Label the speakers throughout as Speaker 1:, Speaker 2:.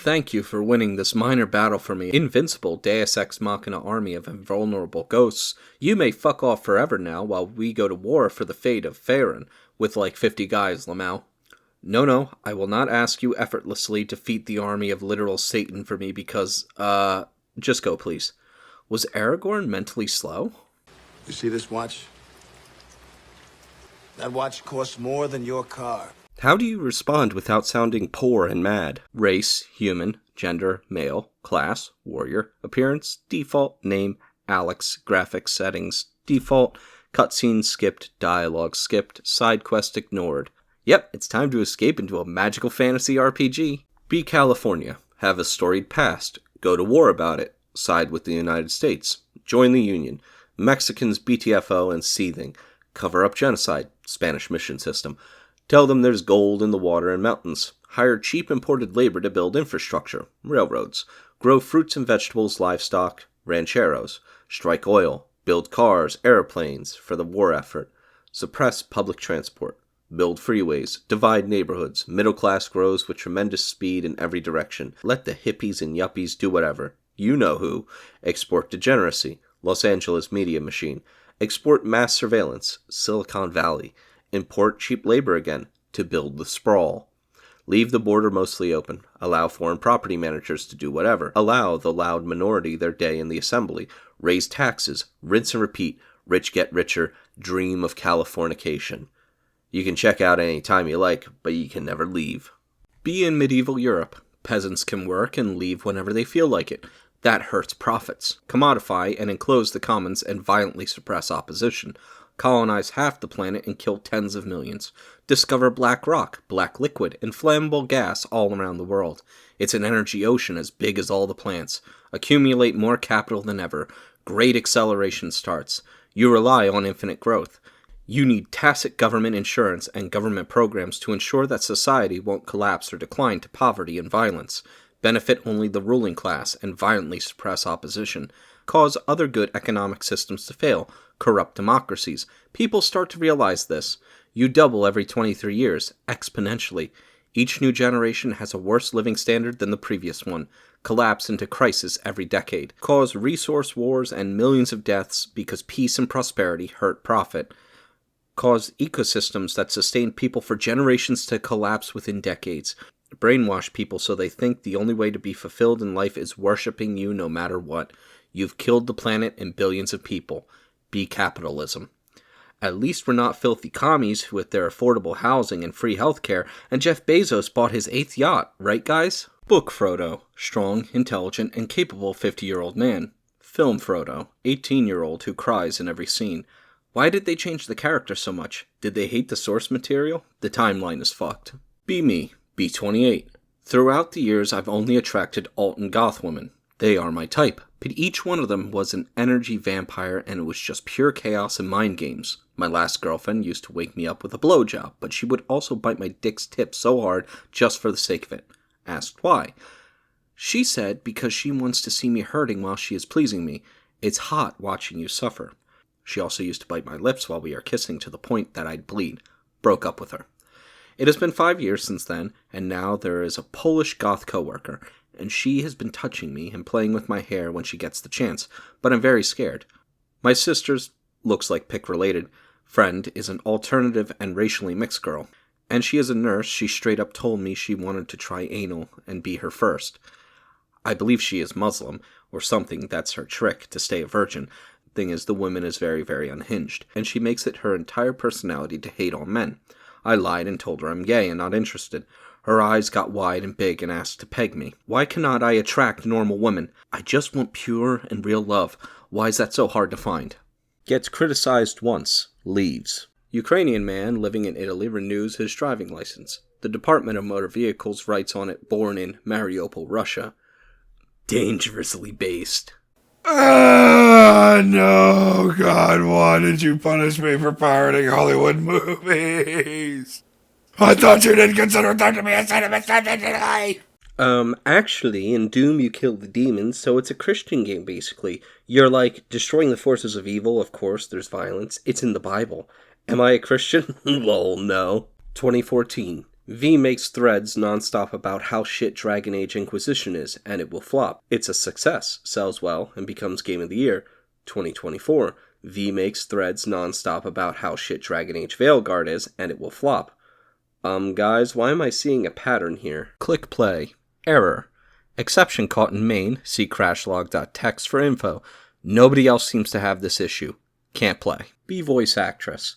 Speaker 1: thank you for winning this minor battle for me, invincible Deus Ex Machina army of invulnerable ghosts. You may fuck off forever now while we go to war for the fate of Farron, with like 50 guys, Lamau. No, I will not ask you effortlessly defeat the army of literal Satan for me because, just go please. Was Aragorn mentally slow?
Speaker 2: You see this watch? That watch costs more than your car.
Speaker 3: How do you respond without sounding poor and mad?
Speaker 1: Race, human, gender, male, class, warrior, appearance, default, name, Alex, graphics, settings, default, cutscene skipped, dialogue skipped, side quest ignored. Yep, it's time to escape into a magical fantasy RPG. Be California, have a storied past, go to war about it, side with the United States, join the Union, Mexicans BTFO and seething, cover up genocide, Spanish mission system, tell them there's gold in the water and mountains, hire cheap imported labor to build infrastructure, railroads, grow fruits and vegetables, livestock, rancheros, strike oil, build cars, airplanes for the war effort, suppress public transport, build freeways, divide neighborhoods, middle class grows with tremendous speed in every direction, let the hippies and yuppies do whatever, you know who, export degeneracy, Los Angeles media machine, export mass surveillance, Silicon Valley, import cheap labor again, to build the sprawl. Leave the border mostly open, allow foreign property managers to do whatever, allow the loud minority their day in the assembly, raise taxes, rinse and repeat, rich get richer, dream of Californication. You can check out any time you like, but you can never leave. Be in medieval Europe. Peasants can work and leave whenever they feel like it. That hurts profits. Commodify and enclose the commons and violently suppress opposition. Colonize half the planet and kill tens of millions. Discover black rock, black liquid, and flammable gas all around the world. It's an energy ocean as big as all the plants. Accumulate more capital than ever. Great acceleration starts. You rely on infinite growth. You need tacit government insurance and government programs to ensure that society won't collapse or decline to poverty and violence. Benefit only the ruling class and violently suppress opposition. Cause other good economic systems to fail. Corrupt democracies. People start to realize this. You double every 23 years, exponentially. Each new generation has a worse living standard than the previous one. Collapse into crisis every decade. Cause resource wars and millions of deaths because peace and prosperity hurt profit. Cause ecosystems that sustain people for generations to collapse within decades. Brainwash people so they think the only way to be fulfilled in life is worshipping you no matter what. You've killed the planet and billions of people. Be capitalism. At least we're not filthy commies with their affordable housing and free healthcare, and Jeff Bezos bought his 8th yacht, right guys? Book Frodo, strong, intelligent, and capable 50-year-old man. Film Frodo, 18-year-old who cries in every scene. Why did they change the character so much? Did they hate the source material? The timeline is fucked. Be me, be 28. Throughout the years, I've only attracted alt and goth women. They are my type, but each one of them was an energy vampire and it was just pure chaos and mind games. My last girlfriend used to wake me up with a blowjob, but she would also bite my dick's tip so hard just for the sake of it. Asked why. She said because she wants to see me hurting while she is pleasing me. It's hot watching you suffer. She also used to bite my lips while we are kissing to the point that I'd bleed. Broke up with her. It has been 5 years since then, and now there is a Polish goth coworker, and she has been touching me and playing with my hair when she gets the chance, but I'm very scared. My sister's, looks like pick-related, friend is an alternative and racially mixed girl, and she is a nurse. She straight up told me she wanted to try anal and be her first. I believe she is Muslim, or something. That's her trick, to stay a virgin. Thing is, the woman is very, very unhinged, and she makes it her entire personality to hate all men. I lied and told her I'm gay and not interested. Her eyes got wide and big and asked to peg me. Why cannot I attract normal women? I just want pure and real love. Why is that so hard to find? Gets criticized once. Leaves. Ukrainian man living in Italy renews his driving license. The Department of Motor Vehicles writes on it, born in Mariupol, Russia. Dangerously based.
Speaker 4: No, God, why did you punish me for pirating Hollywood movies? I thought you didn't consider that to be a sin of a sentence, did I?
Speaker 3: Actually, in Doom you kill the demons, so it's a Christian game, basically. You're, like, destroying the forces of evil, of course, there's violence. It's in the Bible. Am I a Christian? Well, no. 2014. V makes threads nonstop about how shit Dragon Age Inquisition is, and it will flop. It's a success, sells well, and becomes Game of the Year. 2024. V makes threads nonstop about how shit Dragon Age Veilguard is, and it will flop. Guys, why am I seeing a pattern here?
Speaker 1: Click play. Error. Exception caught in main. See crashlog.txt for info. Nobody else seems to have this issue. Can't play.
Speaker 3: Be voice actress.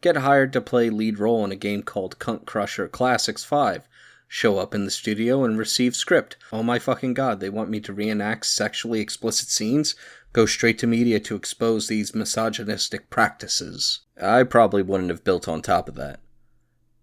Speaker 3: Get hired to play lead role in a game called Cunt Crusher Classics 5. Show up in the studio and receive script. Oh my fucking god, they want me to reenact sexually explicit scenes? Go straight to media to expose these misogynistic practices. I probably wouldn't have built on top of that.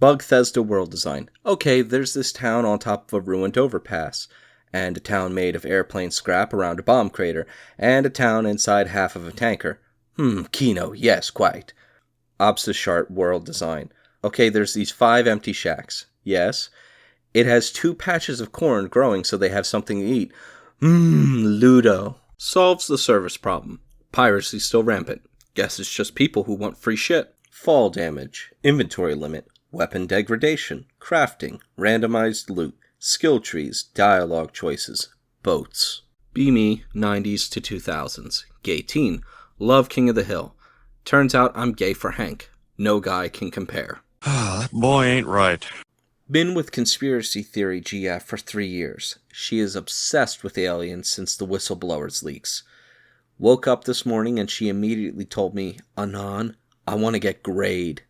Speaker 3: Bugthesda world design. Okay, there's this town on top of a ruined overpass, and a town made of airplane scrap around a bomb crater, and a town inside half of a tanker. Kino, yes, quite. Obseshart world design. Okay, there's these 5 empty shacks. Yes. It has 2 patches of corn growing so they have something to eat. Ludo.
Speaker 1: Solves the service problem. Piracy still rampant. Guess it's just people who want free shit.
Speaker 3: Fall damage. Inventory limit. Weapon degradation. Crafting. Randomized loot. Skill trees. Dialogue choices. Boats.
Speaker 1: Be me, 90s to 2000s. Gay teen. Love King of the Hill. Turns out I'm gay for Hank. No guy can compare.
Speaker 4: That boy ain't right.
Speaker 3: Been with Conspiracy Theory GF for 3 years. She is obsessed with aliens since the whistleblowers leaks. Woke up this morning and she immediately told me, Anon, I want to get grayed.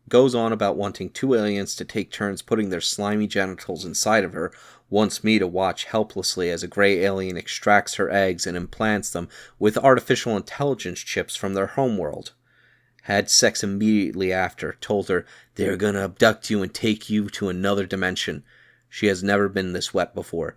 Speaker 3: Goes on about wanting 2 aliens to take turns putting their slimy genitals inside of her, wants me to watch helplessly as a gray alien extracts her eggs and implants them with artificial intelligence chips from their homeworld. Had sex immediately after, told her they're gonna abduct you and take you to another dimension. She has never been this wet before.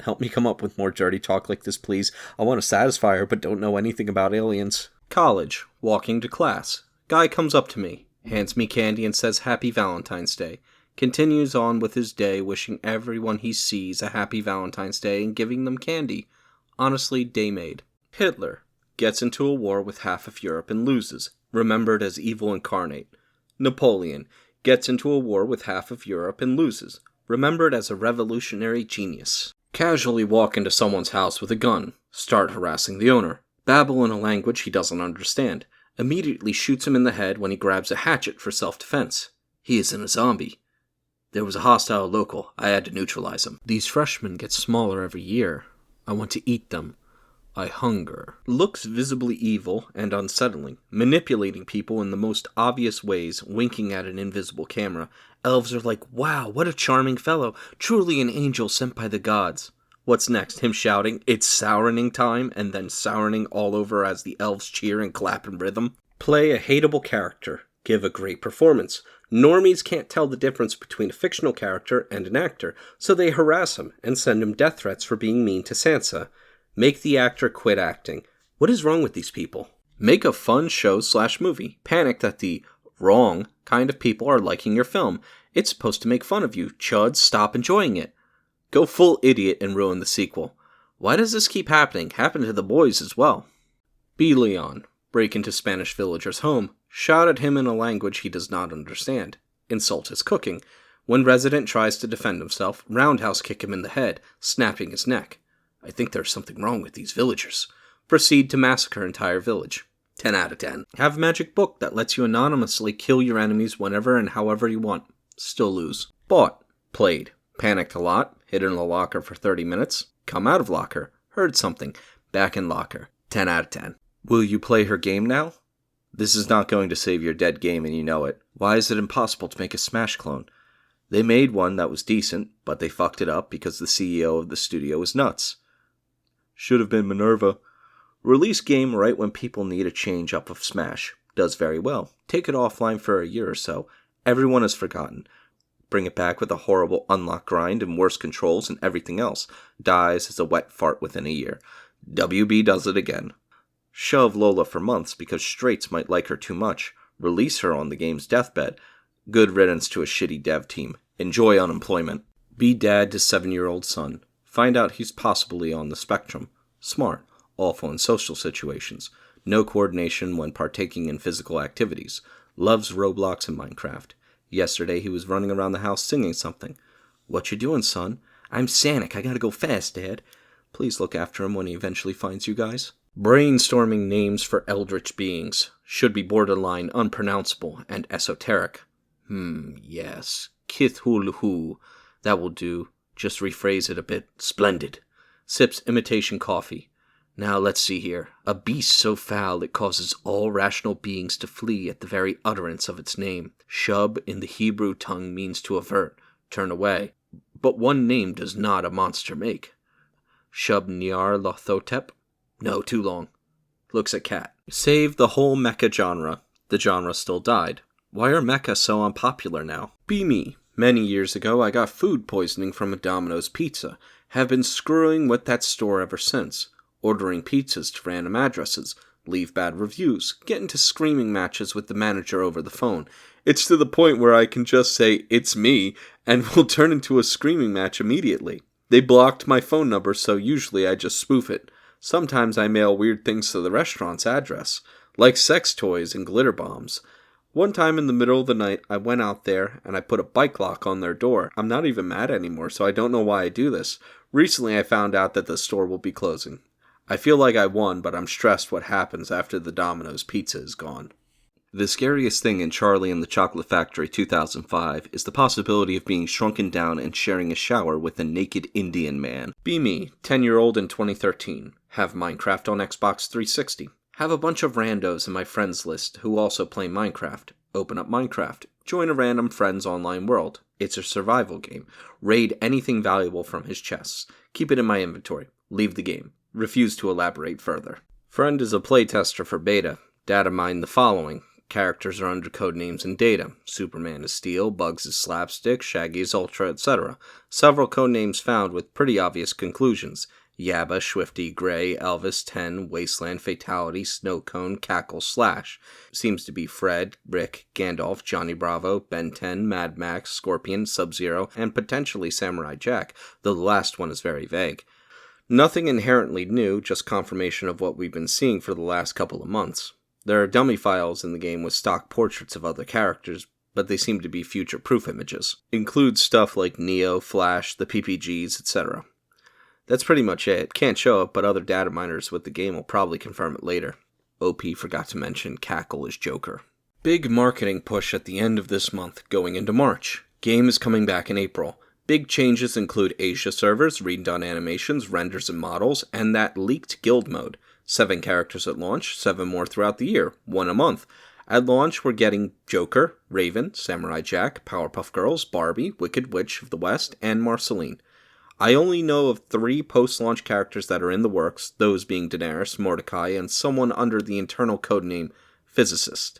Speaker 3: Help me come up with more dirty talk like this, please. I want to satisfy her, but don't know anything about aliens.
Speaker 1: College. Walking to class. Guy comes up to me, hands me candy and says Happy Valentine's Day. Continues on with his day, wishing everyone he sees a Happy Valentine's Day and giving them candy. Honestly, day made. Hitler. Gets into a war with half of Europe and loses. Remembered as evil incarnate. Napoleon. Gets into a war with half of Europe and loses. Remembered as a revolutionary genius. Casually walk into someone's house with a gun. Start harassing the owner. Babble in a language he doesn't understand. Immediately shoots him in the head when he grabs a hatchet for self-defense. He isn't a zombie. There was a hostile local. I had to neutralize him. These freshmen get smaller every year. I want to eat them. I hunger. Looks visibly evil and unsettling, manipulating people in the most obvious ways, winking at an invisible camera. Elves are like, wow, what a charming fellow, truly an angel sent by the gods. What's next? Him shouting, it's sourining time, and then sourining all over as the elves cheer and clap in rhythm? Play a hateable character. Give a great performance. Normies can't tell the difference between a fictional character and an actor, so they harass him and send him death threats for being mean to Sansa. Make the actor quit acting. What is wrong with these people? Make a fun show/movie. Panic that the wrong kind of people are liking your film. It's supposed to make fun of you. Chuds, stop enjoying it. Go full idiot and ruin the sequel. Why does this keep happening? Happen to the boys as well. Be Leon. Break into Spanish villager's home. Shout at him in a language he does not understand. Insult his cooking. When resident tries to defend himself, roundhouse kick him in the head, snapping his neck. I think there's something wrong with these villagers. Proceed to massacre entire village. 10 out of 10. Have a magic book that lets you anonymously kill your enemies whenever and however you want. Still lose. Bought. Played. Panicked a lot. Hid in a locker for 30 minutes. Come out of locker. Heard something. Back in locker. 10 out of 10. Will you play her game now? This is not going to save your dead game and you know it. Why is it impossible to make a Smash clone? They made one that was decent, but they fucked it up because the CEO of the studio is nuts. Should have been Minerva. Release game right when people need a change up of Smash. Does very well. Take it offline for a year or so. Everyone has forgotten. Bring it back with a horrible unlock grind and worse controls and everything else. Dies as a wet fart within a year. WB does it again. Shove Lola for months because straights might like her too much. Release her on the game's deathbed. Good riddance to a shitty dev team. Enjoy unemployment. Be dad to 7-year-old son. Find out he's possibly on the spectrum. Smart. Awful in social situations. No coordination when partaking in physical activities. Loves Roblox and Minecraft. Yesterday he was running around the house singing something. What you doing, son? I'm Sanic. I gotta go fast, Dad. Please look after him when he eventually finds you guys. Brainstorming names for eldritch beings. Should be borderline unpronounceable and esoteric. Yes. Kithulhu. That will do. Just rephrase it a bit. Splendid. Sips imitation coffee. Now let's see here. A beast so foul it causes all rational beings to flee at the very utterance of its name. Shub in the Hebrew tongue means to avert, turn away. But one name does not a monster make. Shub Nyar Lothotep? No, too long. Looks at cat. Save the whole mecha genre. The genre still died. Why are mecha so unpopular now? Be me. Many years ago I got food poisoning from a Domino's pizza. Have been screwing with that store ever since. Ordering pizzas to random addresses. Leave bad reviews. Get into screaming matches with the manager over the phone. It's to the point where I can just say, "It's me," and will turn into a screaming match immediately. They blocked my phone number, so usually I just spoof it. Sometimes I mail weird things to the restaurant's address, like sex toys and glitter bombs. One time in the middle of the night, I went out there and I put a bike lock on their door. I'm not even mad anymore, so I don't know why I do this. Recently I found out that the store will be closing. I feel like I won, but I'm stressed what happens after the Domino's pizza is gone. The scariest thing in Charlie and the Chocolate Factory 2005 is the possibility of being shrunken down and sharing a shower with a naked Indian man. Be me, 10-year-old in 2013. Have Minecraft on Xbox 360. Have a bunch of randos in my friends list who also play Minecraft. Open up Minecraft. Join a random friend's online world. It's a survival game. Raid anything valuable from his chests. Keep it in my inventory. Leave the game. Refuse to elaborate further. Friend is a playtester for beta. Data mine the following. Characters are under codenames in data. Superman is Steel, Bugs is Slapstick, Shaggy is Ultra, etc. Several codenames found with pretty obvious conclusions. Yabba, Swifty, Gray, Elvis, 10, Wasteland, Fatality, Snowcone, Cackle, Slash. Seems to be Fred, Rick, Gandalf, Johnny Bravo, Ben 10, Mad Max, Scorpion, Sub-Zero, and potentially Samurai Jack, though the last one is very vague. Nothing inherently new, just confirmation of what we've been seeing for the last couple of months. There are dummy files in the game with stock portraits of other characters, but they seem to be future-proof images. Includes stuff like Neo, Flash, the PPGs, etc. That's pretty much it. Can't show it, but other data miners with the game will probably confirm it later. OP forgot to mention Cackle is Joker. Big marketing push at the end of this month, going into March. Game is coming back in April. Big changes include Asia servers, redone animations, renders and models, and that leaked guild mode. 7 characters at launch, 7 more throughout the year, 1 a month. At launch, we're getting Joker, Raven, Samurai Jack, Powerpuff Girls, Barbie, Wicked Witch of the West, and Marceline. I only know of 3 post-launch characters that are in the works, those being Daenerys, Mordecai, and someone under the internal codename Physicist.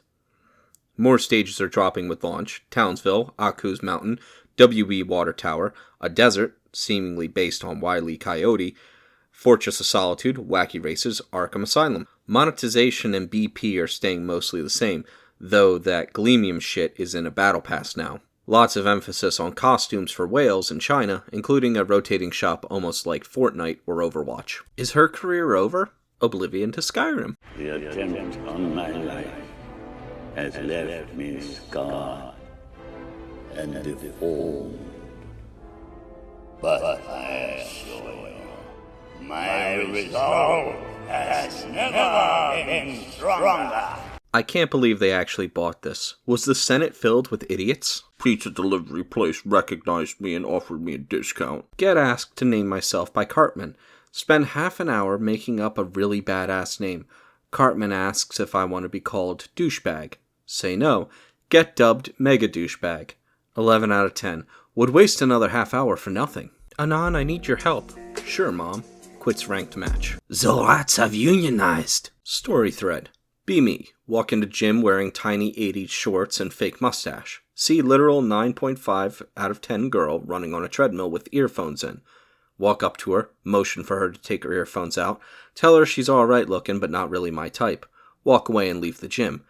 Speaker 1: More stages are dropping with launch: Townsville, Aku's Mountain, WB Water Tower, a desert, seemingly based on Wile E. Coyote, Fortress of Solitude, Wacky Races, Arkham Asylum. Monetization and BP are staying mostly the same, though that Gleamium shit is in a battle pass now. Lots of emphasis on costumes for whales in China, including a rotating shop almost like Fortnite or Overwatch. Is her career over? Oblivion to Skyrim.
Speaker 5: The attempt on my life has left me scarred and deformed. But I assure you, my resolve has never been stronger.
Speaker 1: I can't believe they actually bought this. Was the Senate filled with idiots? Pizza delivery place recognized me and offered me a discount. Get asked to name myself by Cartman. Spend half an hour making up a really badass name. Cartman asks if I want to be called douchebag. Say no. Get dubbed mega douchebag. 11 out of 10. Would waste another half hour for nothing. Anon, I need your help. Sure, Mom. Quits ranked match. The rats have unionized. Story thread. Be me. Walk into gym wearing tiny 80s shorts and fake mustache. See literal 9.5 out of 10 girl running on a treadmill with earphones in. Walk up to her, motion for her to take her earphones out, tell her she's alright looking but not really my type. Walk away and leave the gym.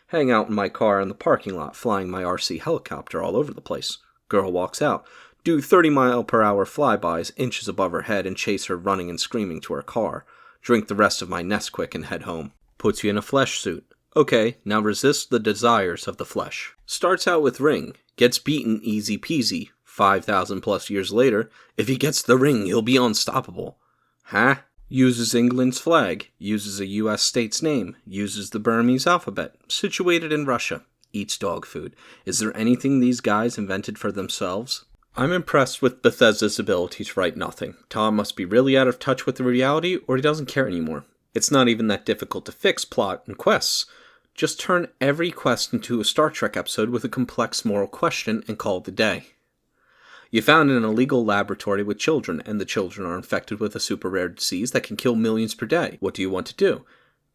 Speaker 1: Hang out in my car in the parking lot flying my RC helicopter all over the place. Girl walks out. Do 30-mile-per-hour flybys inches above her head and chase her running and screaming to her car. Drink the rest of my Nesquik and head home. Puts you in a flesh suit. Okay, now resist the desires of the flesh. Starts out with ring, gets beaten easy peasy. 5,000 plus years later, if he gets the ring, he'll be unstoppable. Huh? Uses England's flag, uses a US state's name, uses the Burmese alphabet, situated in Russia, eats dog food. Is there anything these guys invented for themselves? I'm impressed with Bethesda's ability to write nothing. Tom must be really out of touch with the reality, or he doesn't care anymore. It's not even that difficult to fix plot and quests. Just turn every quest into a Star Trek episode with a complex moral question and call it a day. You found an illegal laboratory with children, and the children are infected with a super rare disease that can kill millions per day. What do you want to do?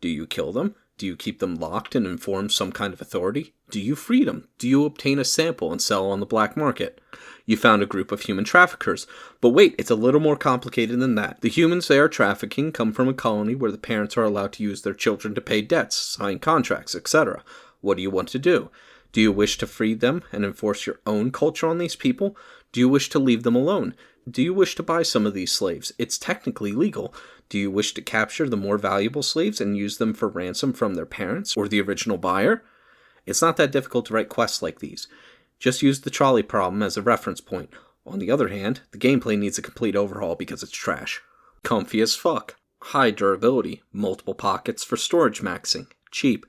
Speaker 1: Do you kill them? Do you keep them locked and inform some kind of authority? Do you free them? Do you obtain a sample and sell on the black market? You found a group of human traffickers. But wait, it's a little more complicated than that. The humans they are trafficking come from a colony where the parents are allowed to use their children to pay debts, sign contracts, etc. What do you want to do? Do you wish to free them and enforce your own culture on these people? Do you wish to leave them alone? Do you wish to buy some of these slaves? It's technically legal. Do you wish to capture the more valuable slaves and use them for ransom from their parents or the original buyer? It's not that difficult to write quests like these. Just use the trolley problem as a reference point. On the other hand, the gameplay needs a complete overhaul because it's trash. Comfy as fuck. High durability. Multiple pockets for storage maxing. Cheap.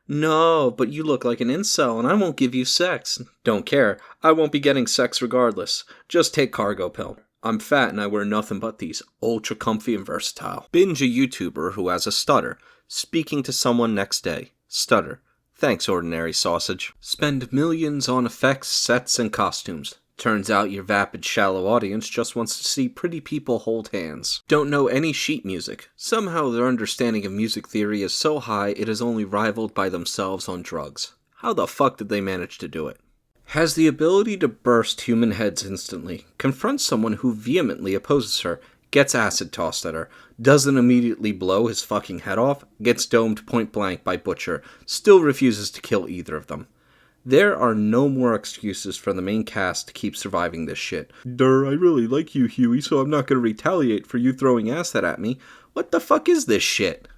Speaker 1: No, but you look like an incel and I won't give you sex. Don't care. I won't be getting sex regardless. Just take cargo pill. I'm fat and I wear nothing but these. Ultra comfy and versatile. Binge a YouTuber who has a stutter. Speaking to someone next day. Stutter. Thanks, ordinary sausage. Spend millions on effects, sets, and costumes. Turns out your vapid, shallow audience just wants to see pretty people hold hands. Don't know any sheet music. Somehow their understanding of music theory is so high it is only rivaled by themselves on drugs. How the fuck did they manage to do it? Has the ability to burst human heads instantly, confronts someone who vehemently opposes her, gets acid tossed at her, doesn't immediately blow his fucking head off, gets domed point blank by Butcher, still refuses to kill either of them. There are no more excuses for the main cast to keep surviving this shit. I really like you, Huey, so I'm not gonna retaliate for you throwing acid at me. What the fuck is this shit?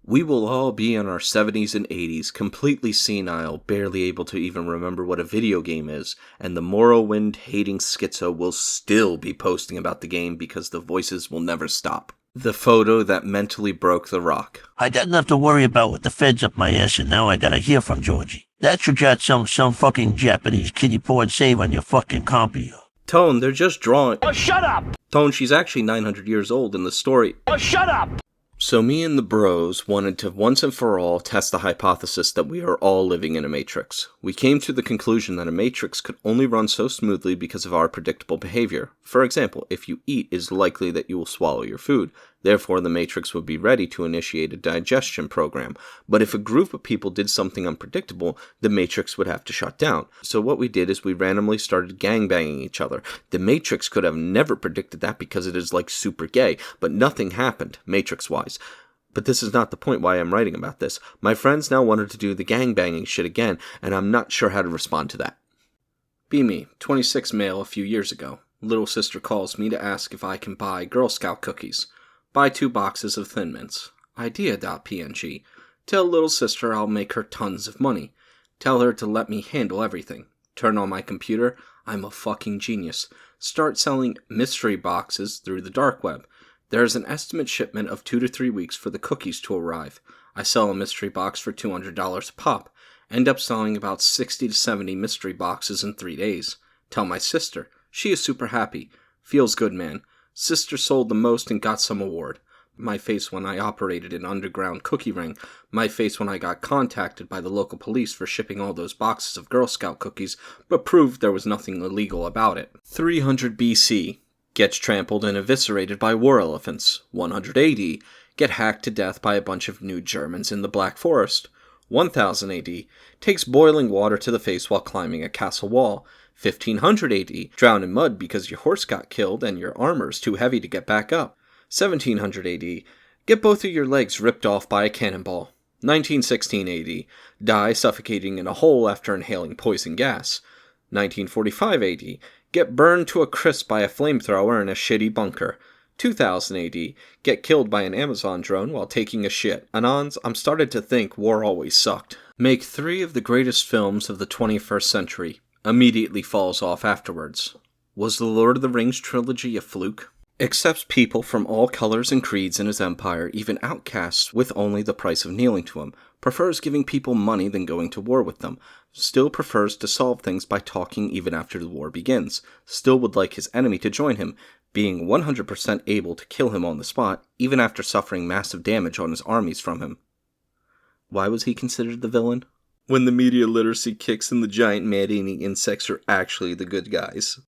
Speaker 1: We will all be in our 70s and 80s, completely senile, barely able to even remember what a video game is, and the Morrowind-hating schizo will still be posting about the game because the voices will never stop. The photo that mentally broke The Rock.
Speaker 6: I didn't have to worry about with the feds up my ass, and now I gotta hear from Georgie. That should got some fucking Japanese kiddie porn save on your fucking computer.
Speaker 1: Tone, they're just drawing.
Speaker 6: Oh, shut up!
Speaker 1: Tone, she's actually 900 years old in the story.
Speaker 6: Oh, shut up!
Speaker 1: So me and the bros wanted to once and for all test the hypothesis that we are all living in a matrix. We came to the conclusion that a matrix could only run so smoothly because of our predictable behavior. For example, if you eat, it is likely that you will swallow your food. Therefore, the matrix would be ready to initiate a digestion program. But if a group of people did something unpredictable, the matrix would have to shut down. So what we did is we randomly started gangbanging each other. The matrix could have never predicted that because it is like super gay, but nothing happened, matrix-wise. But this is not the point why I'm writing about this. My friends now wanted to do the gangbanging shit again, and I'm not sure how to respond to that. Be me, 26 male a few years ago. Little sister calls me to ask if I can buy Girl Scout cookies. Buy 2 boxes of Thin Mints. Idea.png. Tell little sister I'll make her tons of money. Tell her to let me handle everything. Turn on my computer. I'm a fucking genius. Start selling mystery boxes through the dark web. There's an estimate shipment of 2 to 3 weeks for the cookies to arrive. I sell a mystery box for $200 a pop. End up selling about 60 to 70 mystery boxes in 3 days. Tell my sister. She is super happy. Feels good, man. Sister sold the most and got some award. My face when I operated an underground cookie ring. My face when I got contacted by the local police for shipping all those boxes of Girl Scout cookies, but proved there was nothing illegal about it. 300 BC. Gets trampled and eviscerated by war elephants. 100 AD. Get hacked to death by a bunch of nude Germans in the Black Forest. 1000 AD. Takes boiling water to the face while climbing a castle wall. 1500 AD. Drown in mud because your horse got killed and your armor's too heavy to get back up. 1700 AD. Get both of your legs ripped off by a cannonball. 1916 AD. Die suffocating in a hole after inhaling poison gas. 1945 AD. Get burned to a crisp by a flamethrower in a shitty bunker. 2000 AD, get killed by an Amazon drone while taking a shit. Anons, I'm starting to think war always sucked. Make 3 of the greatest films of the 21st century. Immediately falls off afterwards. Was the Lord of the Rings trilogy a fluke? Accepts people from all colors and creeds in his empire, even outcasts with only the price of kneeling to him. Prefers giving people money than going to war with them. Still prefers to solve things by talking even after the war begins. Still would like his enemy to join him, being 100% able to kill him on the spot, even after suffering massive damage on his armies from him. Why was he considered the villain? When the media literacy kicks in, the giant man-eating insects are actually the good guys.